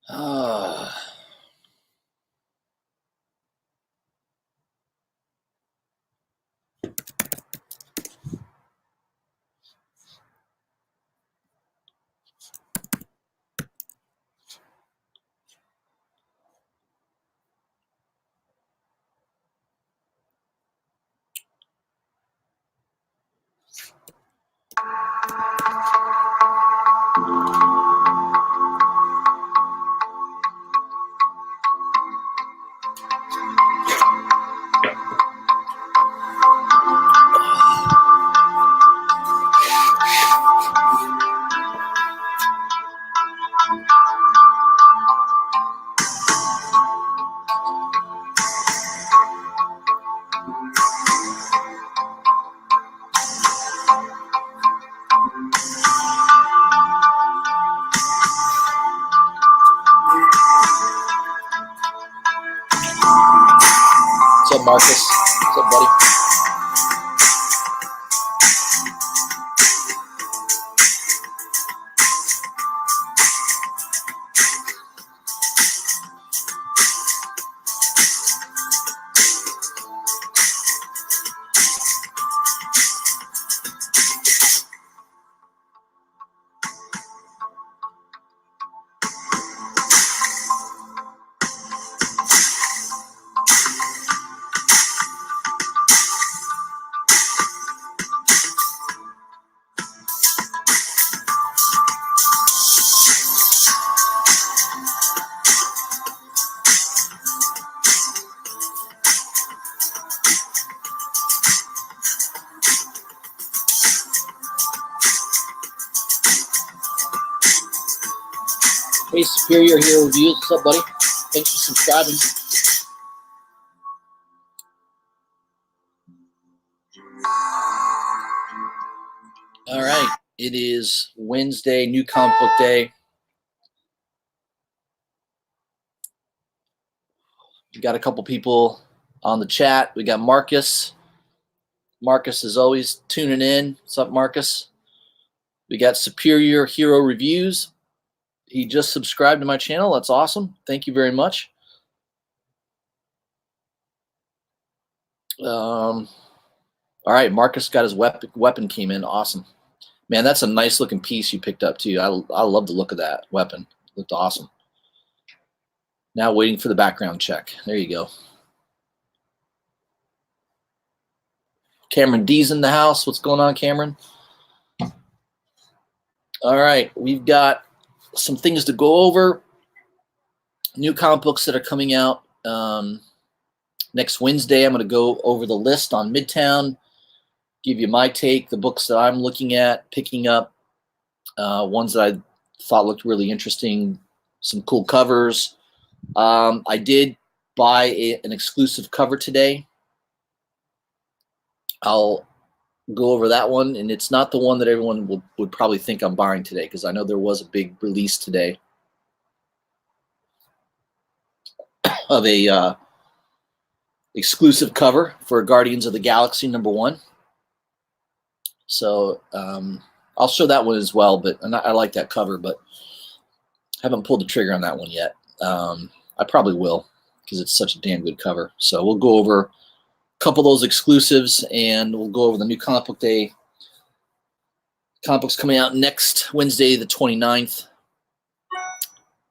Uh, What's up, Marcus? What's up, buddy? Hey, Superior Hero Reviews. What's up, buddy? Thanks for subscribing. All right. It is Wednesday, new comic book day. We got a couple people on the chat. We got Marcus. Marcus is always tuning in. What's up, Marcus? We got Superior Hero Reviews. He just subscribed to my channel. That's awesome. Thank you very much. All right, Marcus got his weapon came in. Awesome. Man, that's a nice looking piece you picked up too. I love the look of that weapon. Looked awesome. Now waiting for the background check. There you go. Cameron D's in the house. What's going on, Cameron? All right, we've got some things to go over. New comic books that are coming out next Wednesday. I'm going to go over the list on Midtown, give you my take, the books that I'm looking at, picking up, ones that I thought looked really interesting, some cool covers. I did buy an exclusive cover today. I'll go over that one, and it's not the one that everyone would probably think I'm buying today, because I know there was a big release today of a exclusive cover for Guardians of the Galaxy #1. So I'll show that one as well, but I like that cover, but haven't pulled the trigger on that one yet. I probably will, because it's such a damn good cover. So we'll go over a couple of those exclusives, and we'll go over the new comic book day. Comic books coming out next Wednesday, the 29th.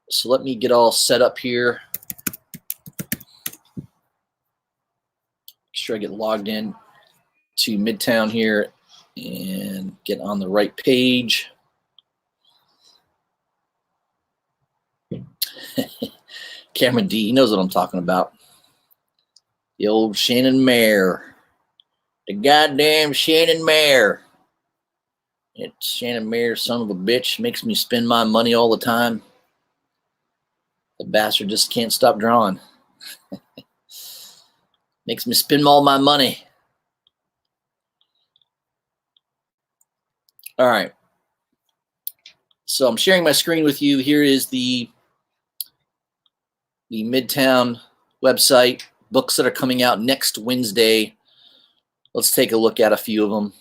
So let me get all set up here. Make sure I get logged in to Midtown here and get on the right page. Cameron D, he knows what I'm talking about. The old Shannon Mare. The goddamn Shannon Mare. It's Shannon Mare, son of a bitch, makes me spend my money all the time. The bastard just can't stop drawing. Makes me spend all my money. All right. So I'm sharing my screen with you. Here is the Midtown website. Books that are coming out next Wednesday. Let's take a look at a few of them.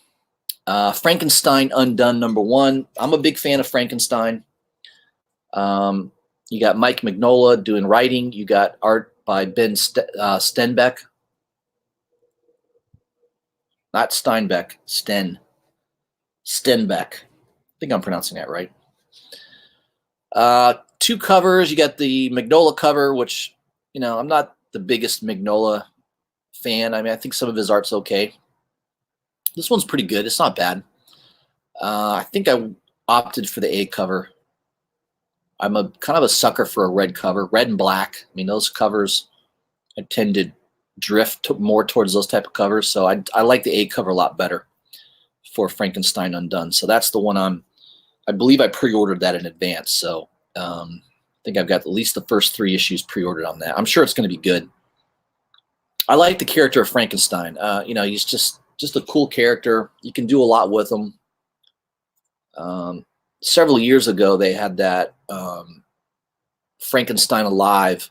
Frankenstein Undone #1. I'm a big fan of Frankenstein. You got Mike Mignola doing writing. You got art by Ben Stenbeck. Not Steinbeck, Stenbeck. I think I'm pronouncing that right. Two covers. You got the Mignola cover, which, you know, I'm not the biggest Mignola fan. I mean, I think some of his art's okay. This one's pretty good. It's not bad. I think I opted for the A cover. I'm a kind of a sucker for a red cover, red and black. I mean, those covers, I tend to drift more towards those type of covers. So I like the A cover a lot better for Frankenstein Undone. So that's the one I believe I pre-ordered that in advance. So I think I've got at least the first 3 issues pre-ordered on that. I'm sure it's going to be good. I like the character of Frankenstein. You know, he's just a cool character. You can do a lot with him. Several years ago, they had that Frankenstein Alive.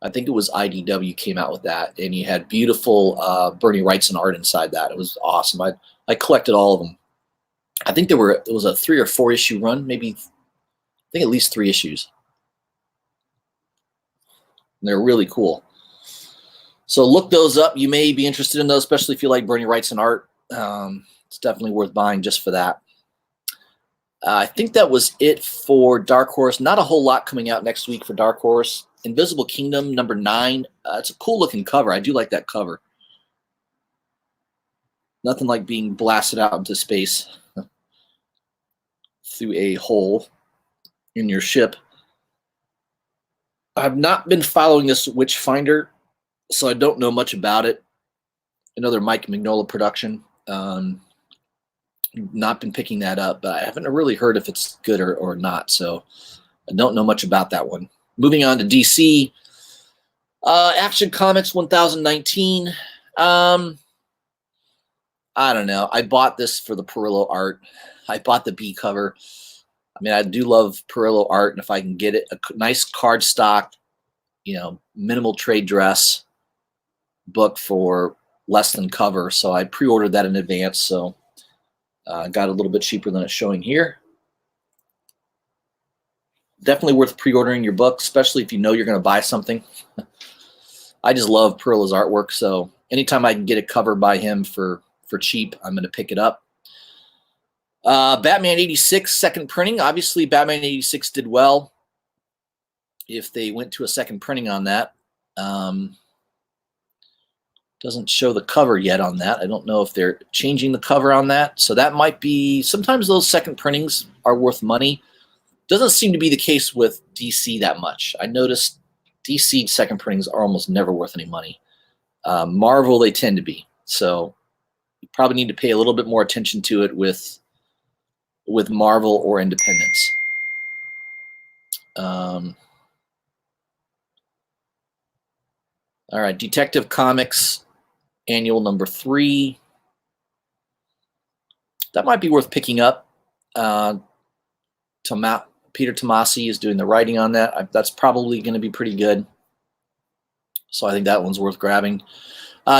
I think it was IDW came out with that, and you had beautiful Bernie Wrightson art inside that. It was awesome. I collected all of them. I think it was a 3 or 4 issue run, maybe I think at least 3 issues. And they're really cool. So look those up. You may be interested in those, especially if you like Bernie Wrightson art. It's definitely worth buying just for that. I think that was it for Dark Horse. Not a whole lot coming out next week for Dark Horse. Invisible Kingdom number 9. It's a cool looking cover. I do like that cover. Nothing like being blasted out into space through a hole in your ship. I've not been following this Witchfinder, so I don't know much about it. Another Mike Mignola production. Not been picking that up, but I haven't really heard if it's good or not, so I don't know much about that one. Moving on to DC. Action Comics 1019. I don't know. I bought this for the Perillo art. I bought the B cover. I mean, I do love Perillo art, and if I can get it, a nice cardstock, you know, minimal trade dress book for less than cover. So I pre-ordered that in advance, so got a little bit cheaper than it's showing here. Definitely worth pre-ordering your book, especially if you know you're going to buy something. I just love Perillo's artwork, so anytime I can get a cover by him for cheap, I'm going to pick it up. Batman 86 second printing. Obviously, Batman 86 did well if they went to a second printing on that. Doesn't show the cover yet on that. I don't know if they're changing the cover on that. So that might be, sometimes those second printings are worth money. Doesn't seem to be the case with DC that much. I noticed DC second printings are almost never worth any money. Marvel, they tend to be. So you probably need to pay a little bit more attention to it with Marvel or Independence. All right, Detective Comics Annual number 3. That might be worth picking up. Peter Tomasi is doing the writing on that. That's probably going to be pretty good. So I think that one's worth grabbing.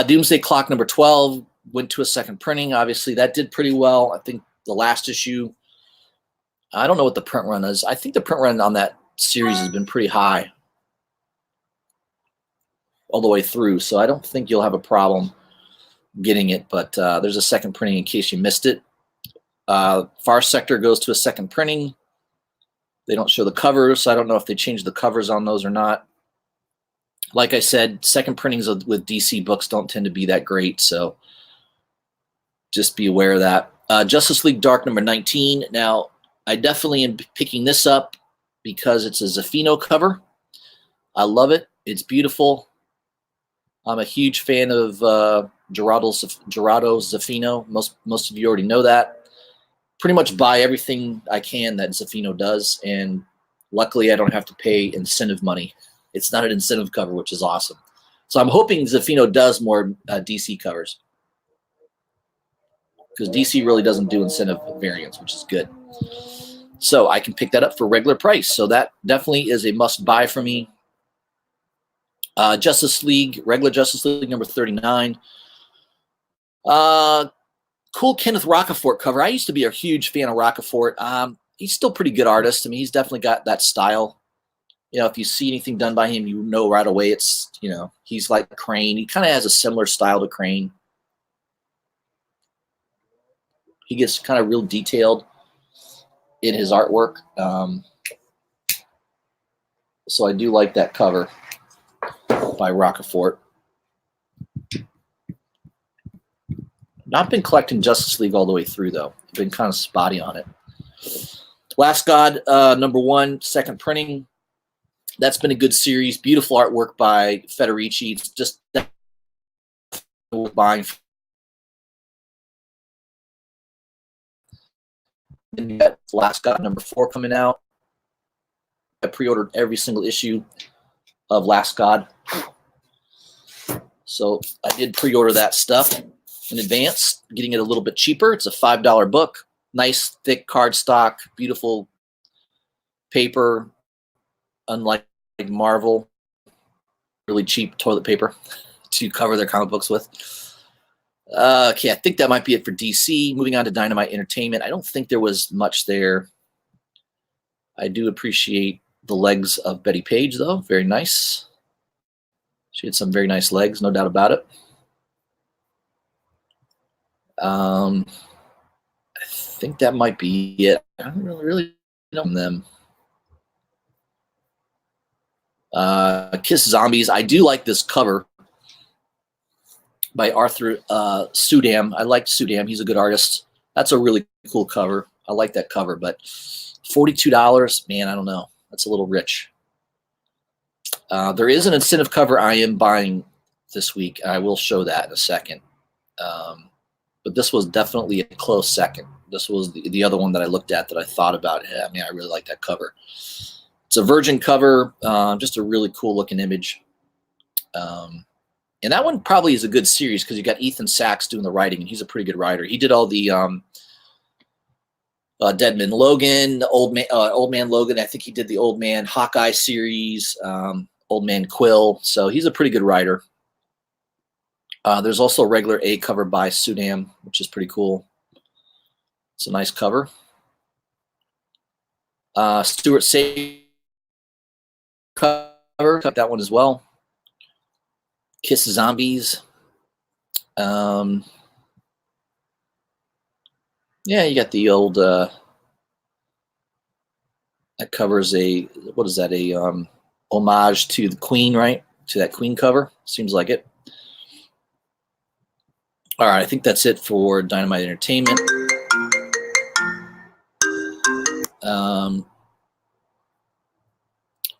Doomsday Clock number 12 went to a second printing. Obviously, that did pretty well. I think the last issue, I don't know what the print run is. I think the print run on that series has been pretty high all the way through. So I don't think you'll have a problem getting it. But there's a second printing in case you missed it. Far Sector goes to a second printing. They don't show the covers, so I don't know if they changed the covers on those or not. Like I said, second printings with DC books don't tend to be that great, so just be aware of that. Justice League Dark number 19. Now, I definitely am picking this up because it's a Zaffino cover. I love it. It's beautiful. I'm a huge fan of Gerardo Zaffino. Most of you already know that. Pretty much buy everything I can that Zaffino does, and luckily I don't have to pay incentive money. It's not an incentive cover, which is awesome. So I'm hoping Zaffino does more DC covers, because DC really doesn't do incentive variants, which is good. So I can pick that up for regular price. So that definitely is a must buy for me. Justice League, regular Justice League number 39. Cool Kenneth Rocafort cover. I used to be a huge fan of Rocafort. He's still a pretty good artist. I mean, he's definitely got that style. You know, if you see anything done by him, you know right away it's, you know, he's like Crane. He kind of has a similar style to Crane. He gets kind of real detailed in his artwork. So I do like that cover by Rockefort. Not been collecting Justice League all the way through, though. I've been kind of spotty on it. Last God, #1, second printing. That's been a good series. Beautiful artwork by Federici. It's just that we're buying. And you got Last God #4 coming out. I pre-ordered every single issue of Last God. So I did pre-order that stuff in advance, getting it a little bit cheaper. It's a $5 book. Nice, thick cardstock, beautiful paper, unlike Marvel, really cheap toilet paper to cover their comic books with. Okay, I think that might be it for DC. Moving on to Dynamite Entertainment. I don't think there was much there. I do appreciate the legs of Betty Page, though. Very nice. She had some very nice legs, no doubt about it. I think that might be it. I don't really know them. Kiss Zombies. I do like this cover by Arthur Sudam. I like Sudam. He's a good artist. That's a really cool cover. I like that cover, but $42, man, I don't know. That's a little rich. There is an incentive cover I am buying this week. I will show that in a second. But this was definitely a close second. This was the other one that I looked at that I thought about. I mean, I really like that cover. It's a Virgin cover, just a really cool looking image. And that one probably is a good series because you got Ethan Sachs doing the writing, and he's a pretty good writer. He did all the Dead Man Logan, Old Man Logan. I think he did the Old Man Hawkeye series, Old Man Quill. So he's a pretty good writer. There's also a regular A cover by Sudam, which is pretty cool. It's a nice cover. Stuart Say cover, cut that one as well. Kiss Zombies. Yeah, you got the old that covers a, what is that, a homage to the Queen, right? To that Queen cover. Seems like it. All right, I think that's it for Dynamite Entertainment.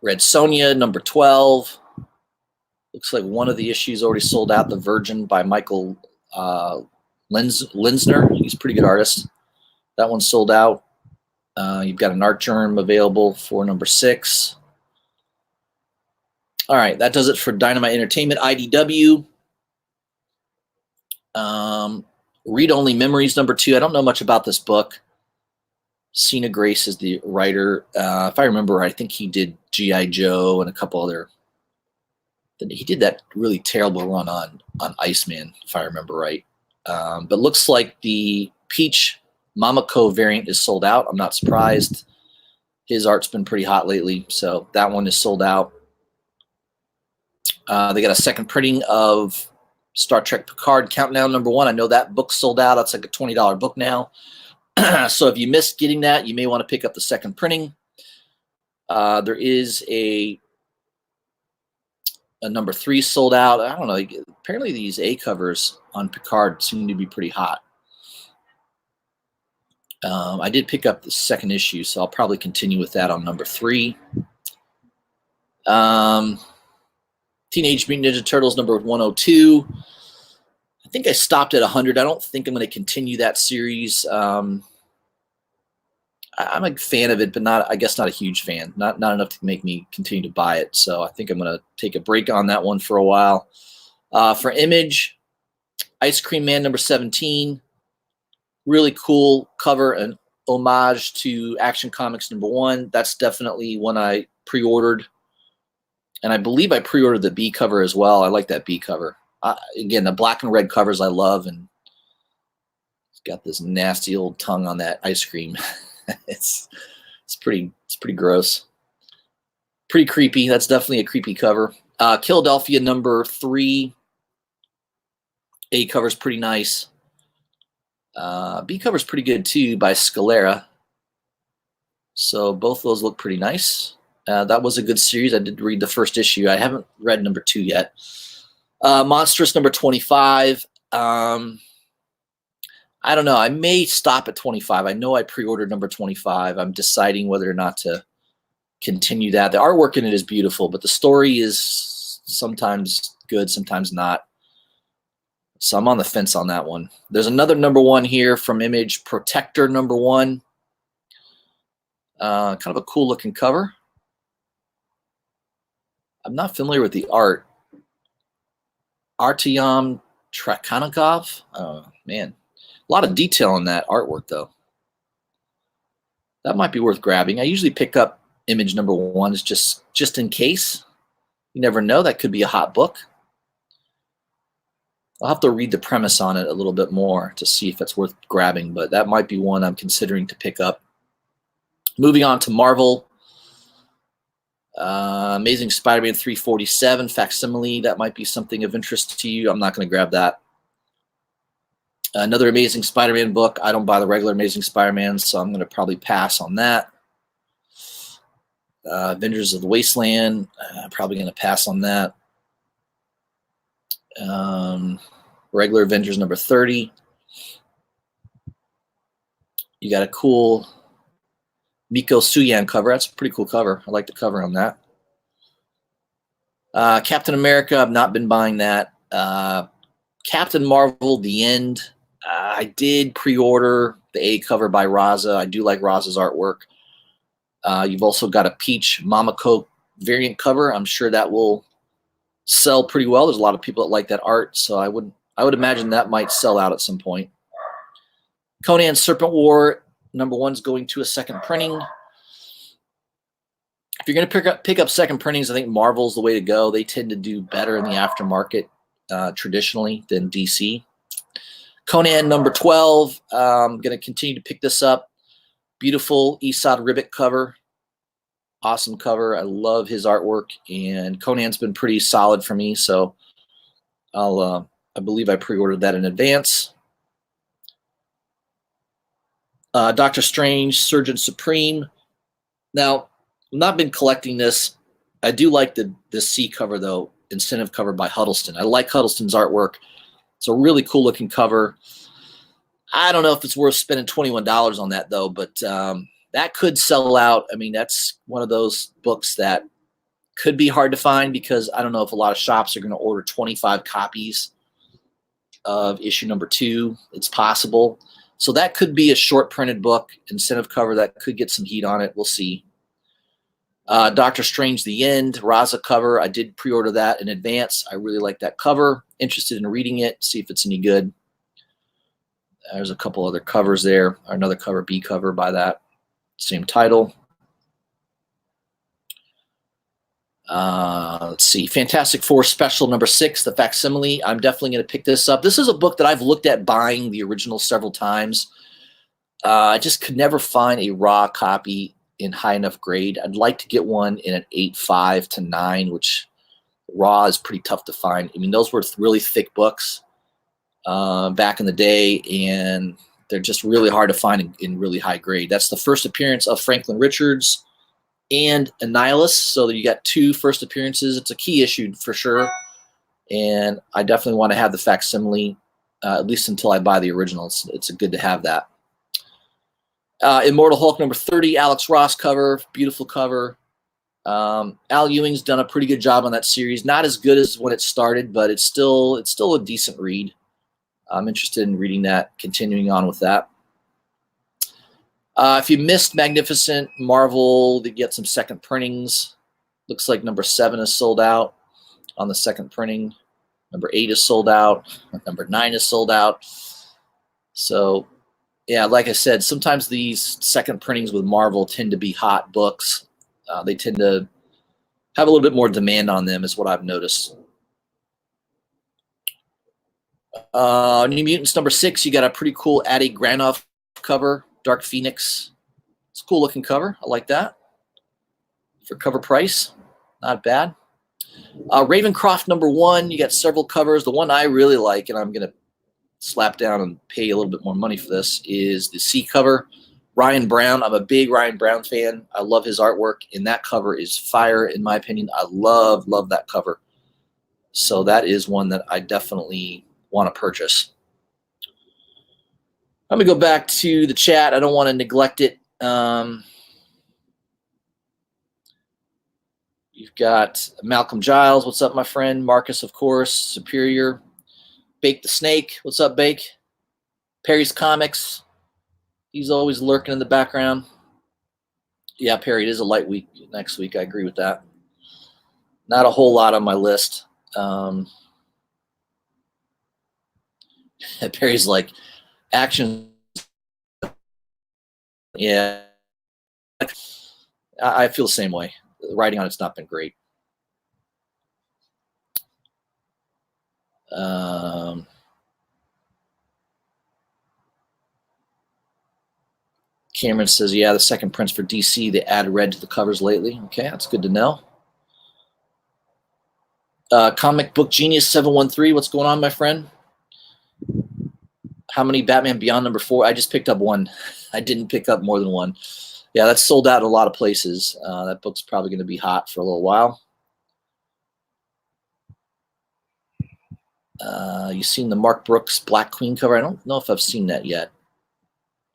Red Sonja, #12. Looks like one of the issues already sold out. The Virgin by Michael Linsner. He's a pretty good artist. That one's sold out. You've got an Art Germ available for #6. All right, that does it for Dynamite Entertainment. IDW. Read Only Memories #2. I don't know much about this book. Cena Grace is the writer. If I remember, I think he did G.I. Joe and a couple other. He did that really terrible run on Iceman, if I remember right. But looks like the Peach Momoko variant is sold out. I'm not surprised. His art's been pretty hot lately, so that one is sold out. They got a second printing of Star Trek Picard Countdown #1. I know that book's sold out. That's like a $20 book now. So if you missed getting that, you may want to pick up the second printing. There is a #3 sold out. I don't know. Apparently these A covers on Picard seem to be pretty hot. I did pick up the second issue, so I'll probably continue with that on #3. Teenage Mutant Ninja Turtles #102. I think I stopped at 100. I don't think I'm going to continue that series. I'm a fan of it, but I guess not a huge fan. Not enough to make me continue to buy it. So I think I'm going to take a break on that one for a while. For Image, Ice Cream Man #17. Really cool cover and homage to Action Comics #1. That's definitely one I pre-ordered. And I believe I pre-ordered the B cover as well. I like that B cover. Again, the black and red covers I love, and it's got this nasty old tongue on that ice cream. It's pretty gross. Pretty creepy. That's definitely a creepy cover. Philadelphia number 3. A cover's pretty nice. B cover's pretty good too by Scalera. So both of those look pretty nice. That was a good series. I did read the first issue. I haven't read number 2 yet. Monstrous number 25. I don't know. I may stop at 25. I know I pre-ordered number 25. I'm deciding whether or not to continue that. The artwork in it is beautiful, but the story is sometimes good, sometimes not. So I'm on the fence on that one. There's another number 1 here from Image, Protector number 1. Kind of a cool looking cover. I'm not familiar with the art. Artyom Trakhanikov. Oh, man. A lot of detail in that artwork, though. That might be worth grabbing. I usually pick up Image number 1s just in case. You never know. That could be a hot book. I'll have to read the premise on it a little bit more to see if it's worth grabbing, but that might be one I'm considering to pick up. Moving on to Marvel. Amazing Spider-Man 347 facsimile. That might be something of interest to you. I'm not going to grab that. Another Amazing Spider-Man book. I don't buy the regular Amazing Spider-Man, so I'm going to probably pass on that. Avengers of the Wasteland. Probably going to pass on that. Regular Avengers number 30. You got a cool Miko Suyan cover. That's a pretty cool cover. I like the cover on that. Captain America, I've not been buying that. Captain Marvel, The End. I did pre-order the A cover by Raza. I do like Raza's artwork. You've also got a Peach Momoko variant cover. I'm sure that will sell pretty well. There's a lot of people that like that art, so I would imagine that might sell out at some point. Conan Serpent War number 1's going to a second printing. If you're going to pick up second printings, I think Marvel's the way to go. They tend to do better in the aftermarket traditionally than DC. Conan number 12. I'm going to continue to pick this up. Beautiful Esad Ribic cover. Awesome cover. I love his artwork, and Conan's been pretty solid for me, so I believe I pre-ordered that in advance. Doctor Strange, Surgeon Supreme. Now, I've not been collecting this. I do like the C cover, though, incentive cover by Huddleston. I like Huddleston's artwork. It's a really cool looking cover. I don't know if it's worth spending $21 on that, though, but that could sell out. I mean, that's one of those books that could be hard to find because I don't know if a lot of shops are going to order 25 copies of issue number 2. It's possible. So that could be a short printed book, incentive cover that could get some heat on it. We'll see. Doctor Strange, The End, Raza cover. I did pre-order that in advance. I really like that cover. Interested in reading it, see if it's any good. There's a couple other covers there. Another cover, B cover by that same title. Let's see. Fantastic Four Special number 6, the facsimile. I'm definitely going to pick this up. This is a book that I've looked at buying the original several times. I just could never find a raw copy in high enough grade. I'd like to get one in an 8.5 to 9, which raw is pretty tough to find. I mean, those were really thick books back in the day, and they're just really hard to find in really high grade. That's the first appearance of Franklin Richards and Annihilus, so that you got 2 first appearances. It's a key issue for sure, and I definitely want to have the facsimile, at least until I buy the original. It's good to have that. Immortal Hulk number 30, Alex Ross cover, beautiful cover. Al Ewing's done a pretty good job on that series. Not as good as when it started, but it's still a decent read. I'm interested in reading that, continuing on with that. If you missed Magnificent Marvel, you get some second printings. Looks like number 7 is sold out on the second printing. Number 8 is sold out. Number 9 is sold out. So, yeah, like I said, sometimes these second printings with Marvel tend to be hot books. They tend to have a little bit more demand on them, is what I've noticed. New Mutants number 6, you got a pretty cool Adi Granov cover, Dark Phoenix. It's a cool looking cover. I like that. for cover price. Not bad. Ravencroft #1, you got several covers. The one I really like, and I'm going to slap down and pay a little bit more money for this, is the C cover. Ryan Brown. I'm a big Ryan Brown fan. I love his artwork, and that cover is fire, in my opinion. I love that cover. So that is one that I definitely want to purchase. Let me go back to the chat. I don't want to neglect it. You've got Malcolm Giles. What's up, my friend? Marcus, of course. Superior. Bake the Snake. What's up, Bake? Perry's Comics. He's always lurking in the background. Yeah, Perry, it is a light week next week. I agree with that. Not a whole lot on my list. Perry's like, action. Yeah. I feel the same way. The writing on it's not been great. Cameron says, yeah, the second prints for DC, they add red to the covers lately. Okay, that's good to know. Comic Book Genius 713, what's going on, my friend? How many Batman Beyond #4? I just picked up one. I didn't pick up more than one. Yeah, that's sold out in a lot of places. That book's probably going to be hot for a little while. You've seen the Mark Brooks Black Queen cover? I don't know if I've seen that yet.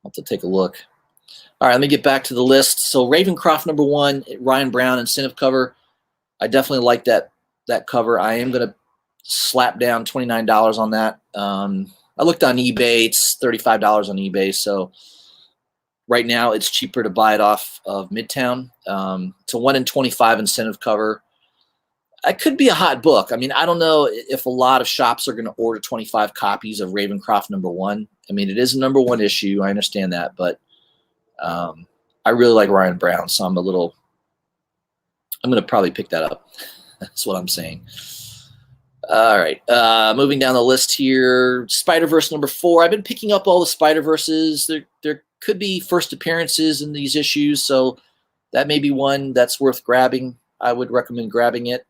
I'll have to take a look. All right, let me get back to the list. So Ravencroft #1, Ryan Brown incentive cover. I definitely like that cover. I am going to slap down $29 on that. I looked on eBay. It's $35 on eBay. So right now it's cheaper to buy it off of Midtown. It's a 1 in 25 incentive cover. It could be a hot book. I mean, I don't know if a lot of shops are going to order 25 copies of Ravencroft #1. I mean, it is a #1 issue. I understand that, but I really like Ryan Brown, so I'm going to probably pick that up. That's what I'm saying. All right, moving down the list here. Spider-Verse #4. I've been picking up all the Spider-Verses. There could be first appearances in these issues, so that may be one that's worth grabbing. I would recommend grabbing it.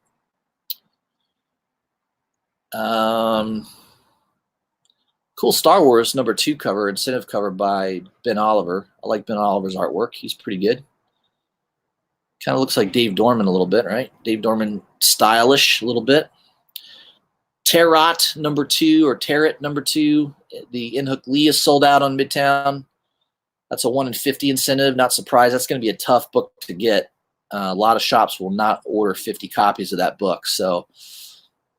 Cool Star Wars #2 cover, incentive cover by Ben Oliver. I like Ben Oliver's artwork. He's pretty good. Kind of looks like Dave Dorman a little bit, right? Dave Dorman stylish a little bit. Tarot #2 or Tarot #2. The Inhook Lee is sold out on Midtown. That's a 1 in 50 incentive. Not surprised. That's going to be a tough book to get. A lot of shops will not order 50 copies of that book. So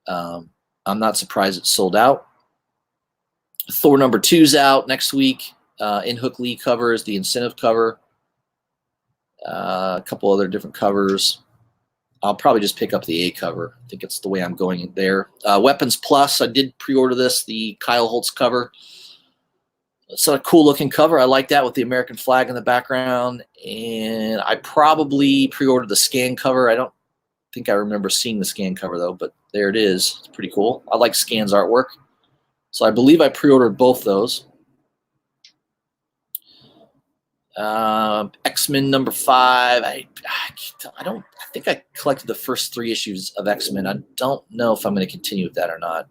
I'm not surprised it's sold out. Thor #2's out next week. Inhook Lee covers the incentive cover. A couple other different covers. I'll probably just pick up the A cover. I think it's the way I'm going there. Weapons Plus, I did pre-order this, the Kyle Holtz cover. It's a cool looking cover. I like that with the American flag in the background. And I probably pre-ordered the scan cover. I don't think I remember seeing the scan cover though, but there it is. It's pretty cool. I like Scan's artwork. So I believe I pre-ordered both those. X-Men #5. I think I collected the first 3 issues of X-Men. I don't know if I'm going to continue with that or not.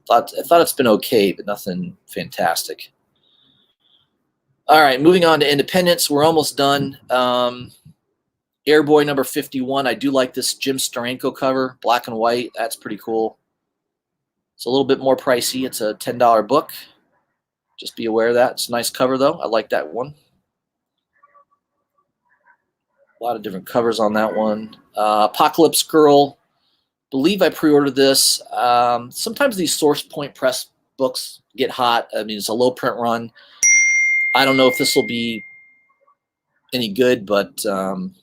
I thought it's been okay, but nothing fantastic. All right, moving on to Independence. We're almost done. Airboy #51. I do like this Jim Steranko cover, black and white. That's pretty cool. It's a little bit more pricey. It's a $10 book. Just be aware of that. It's a nice cover, though. I like that one. A lot of different covers on that one. Apocalypse Girl. Believe I pre-ordered this. Sometimes these Source Point Press books get hot. I mean, it's a low print run. I don't know if this will be any good, but I'm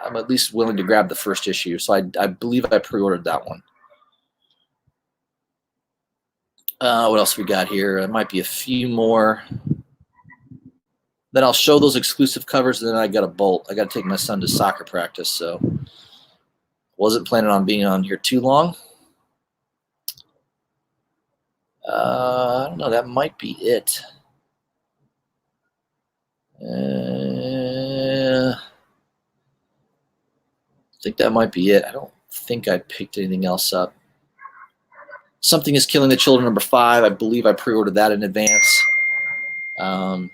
at least willing to grab the first issue. So I believe I pre-ordered that one. What else we got here? There might be a few more. Then I'll show those exclusive covers, and then I got to bolt. I got to take my son to soccer practice, so wasn't planning on being on here too long. I don't know. That might be it. think that might be it. I don't think I picked anything else up. Something is Killing the Children, number 5. I believe I pre-ordered that in advance. I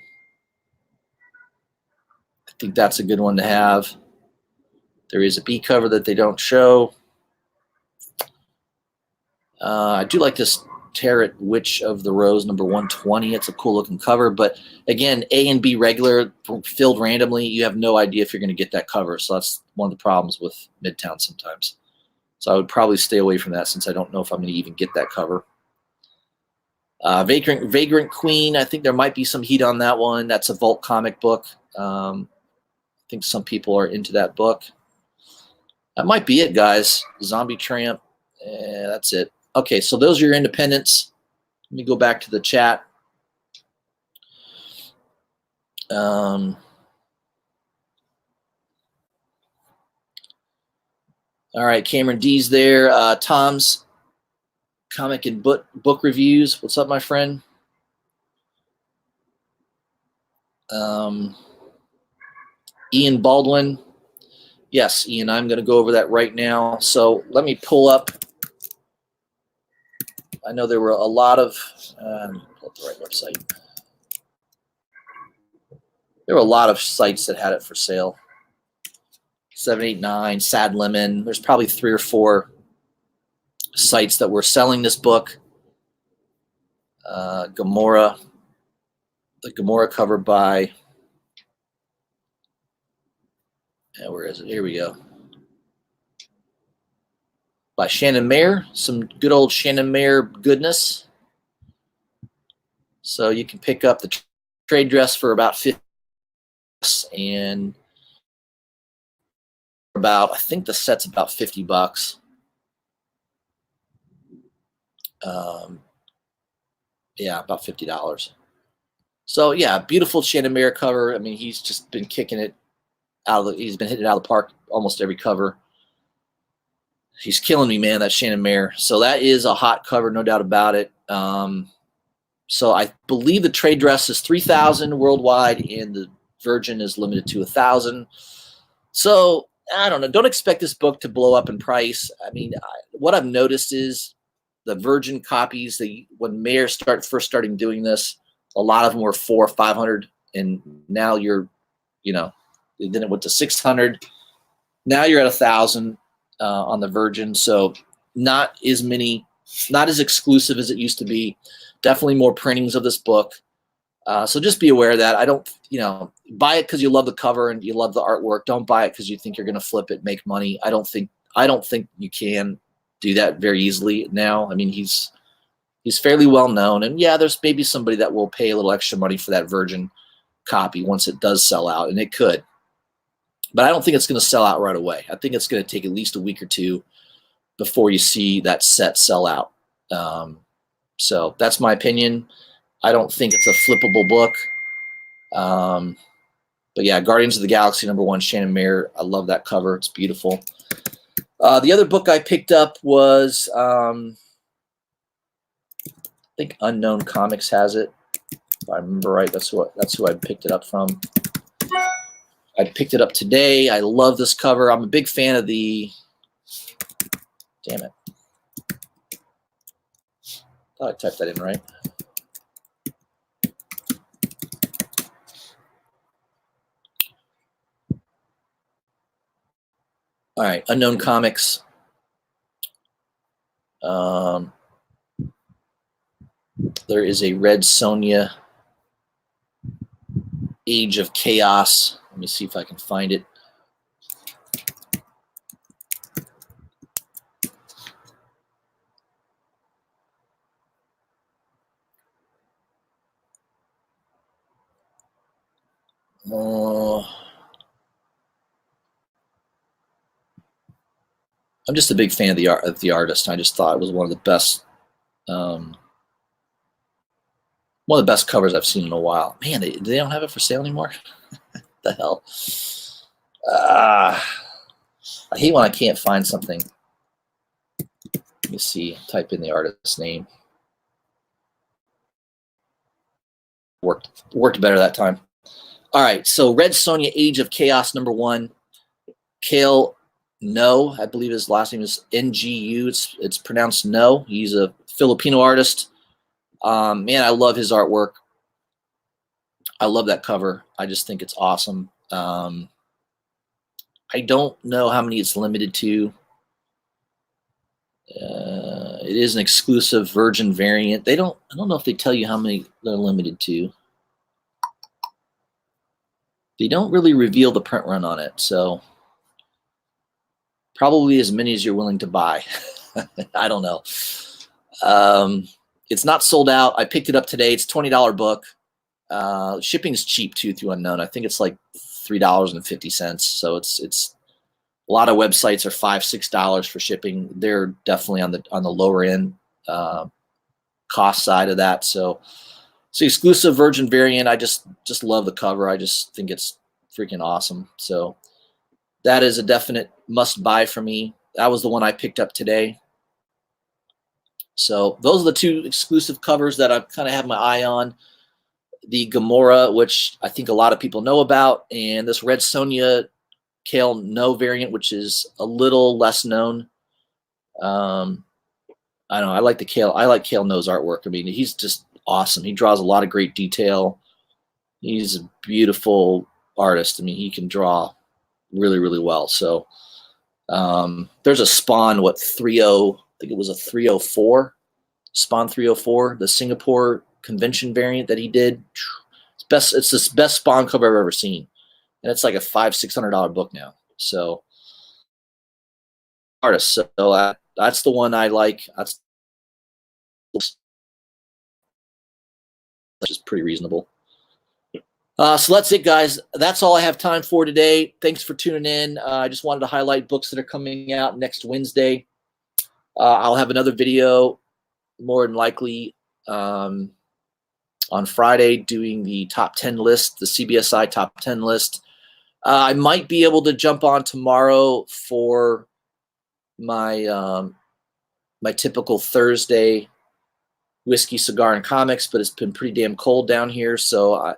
think that's a good one to have. There is a B cover that they don't show. I do like this Tarot Witch of the Rose, number 120. It's a cool looking cover, but again, A and B regular filled randomly. You have no idea if you're going to get that cover. So that's one of the problems with Midtown sometimes. So I would probably stay away from that since I don't know if I'm going to even get that cover. Vagrant Queen, I think there might be some heat on that one. That's a Vault comic book. I think some people are into that book. That might be it, guys. Zombie Tramp. That's it. Okay, so those are your independents. Let me go back to the chat. All right, Cameron D's there. Tom's Comic and Book Reviews. What's up, my friend? Ian Baldwin. Yes, Ian, I'm going to go over that right now. So let me pull up. I know there were a lot of, pull up the right website. There were a lot of sites that had it for sale. 789, Sad Lemon. There's probably 3 or 4 sites that were selling this book. Gomorrah. The Gomorrah cover by, where is it? Here we go. By Shannon Mayer. Some good old Shannon Mayer goodness. So you can pick up the trade dress for about $50 and about, I think the set's about $50. Yeah, about $50. So yeah, beautiful Shannon Mayer cover. I mean, he's just been kicking it out of he's been hitting it out of the park almost every cover. He's killing me, man, that Shannon Mayer. So that is a hot cover, no doubt about it. So I believe the trade dress is $3,000 worldwide, and the Virgin is limited to $1,000. So I don't know. Don't expect this book to blow up in price. I mean, what I've noticed is the Virgin copies. When Mayer first starting doing this, a lot of them were $400 or $500, and now then it went to $600. Now you're at $1,000 on the Virgin. So not as exclusive as it used to be. Definitely more printings of this book. So just be aware of that. I don't, buy it because you love the cover and you love the artwork. Don't buy it because you think you're going to flip it, make money. I don't think you can do that very easily now. I mean, he's fairly well known, and yeah, there's maybe somebody that will pay a little extra money for that Virgin copy once it does sell out, and it could. But I don't think it's going to sell out right away. I think it's going to take at least a week or 2 before you see that set sell out. So that's my opinion. I don't think it's a flippable book. But yeah, Guardians of the Galaxy #1, Shannon Mayer. I love that cover. It's beautiful. The other book I picked up was, I think Unknown Comics has it. If I remember right, that's who I picked it up from. I picked it up today. I love this cover. I'm a big fan of the, damn it. Thought I typed that in right. All right, Unknown Comics. There is a Red Sonja Age of Chaos. Let me see if I can find it. I'm just a big fan of the artist. I just thought it was one of the best covers I've seen in a while. Man, they don't have it for sale anymore. The hell. I hate when I can't find something. Let me see. Type in the artist's name. Worked better that time. All right, so Red Sonja Age of Chaos #1. Cale No, I believe his last name is NGU. It's pronounced No. He's a Filipino artist. Man, I love his artwork. I love that cover. I just think it's awesome. I don't know how many it's limited to. It is an exclusive virgin variant. I don't know if they tell you how many they're limited to. They don't really reveal the print run on it, so probably as many as you're willing to buy. I don't know. It's not sold out. I picked it up today. It's a $20 book. Shipping is cheap too through Unknown. I think it's like $3.50. So it's a lot of websites are $5-6 for shipping. They're definitely on the lower end cost side of that. So it's the exclusive virgin variant. I just love the cover. I just think it's freaking awesome. So that is a definite must buy for me. That was the one I picked up today. So those are the two exclusive covers that I kind of have my eye on. The Gamora, which I think a lot of people know about, and this Red Sonja Kale No variant, which is a little less known. I don't know. I like Kale No's artwork. I mean, he's just awesome. He draws a lot of great detail. He's a beautiful artist. I mean, he can draw really, really well. So there's a Spawn, 30, I think it was a 304, Spawn 304, the Singapore convention variant that he did. It's the best Spawn cover I've ever seen. And it's like a $500-600 book now. So artists. So that's the one I like. That's just pretty reasonable. So that's it, guys. That's all I have time for today. Thanks for tuning in. I just wanted to highlight books that are coming out next Wednesday. I'll have another video, more than likely, on Friday, doing the top 10 list, the CBSI top 10 list. I might be able to jump on tomorrow for my my typical Thursday whiskey, cigar, and comics, but it's been pretty damn cold down here, so I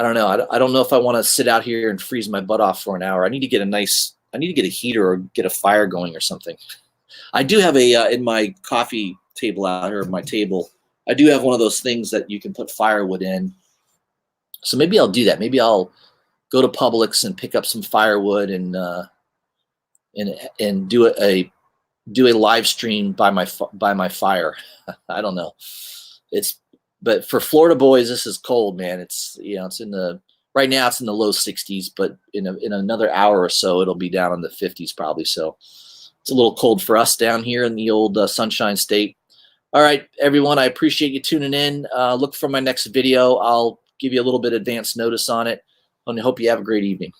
don't know. I don't know if I want to sit out here and freeze my butt off for an hour. I need to get a heater or get a fire going or something. I do have in my coffee table out here, my table, I do have one of those things that you can put firewood in. So maybe I'll do that. Maybe I'll go to Publix and pick up some firewood and do a live stream by my fire. I don't know. But for Florida boys, this is cold, man. It's right now it's in the low 60s, but in another hour or so it'll be down in the 50s probably. So it's a little cold for us down here in the old Sunshine State. All right, everyone, I appreciate you tuning in. Look for my next video. I'll give you a little bit advance notice on it, and I hope you have a great evening.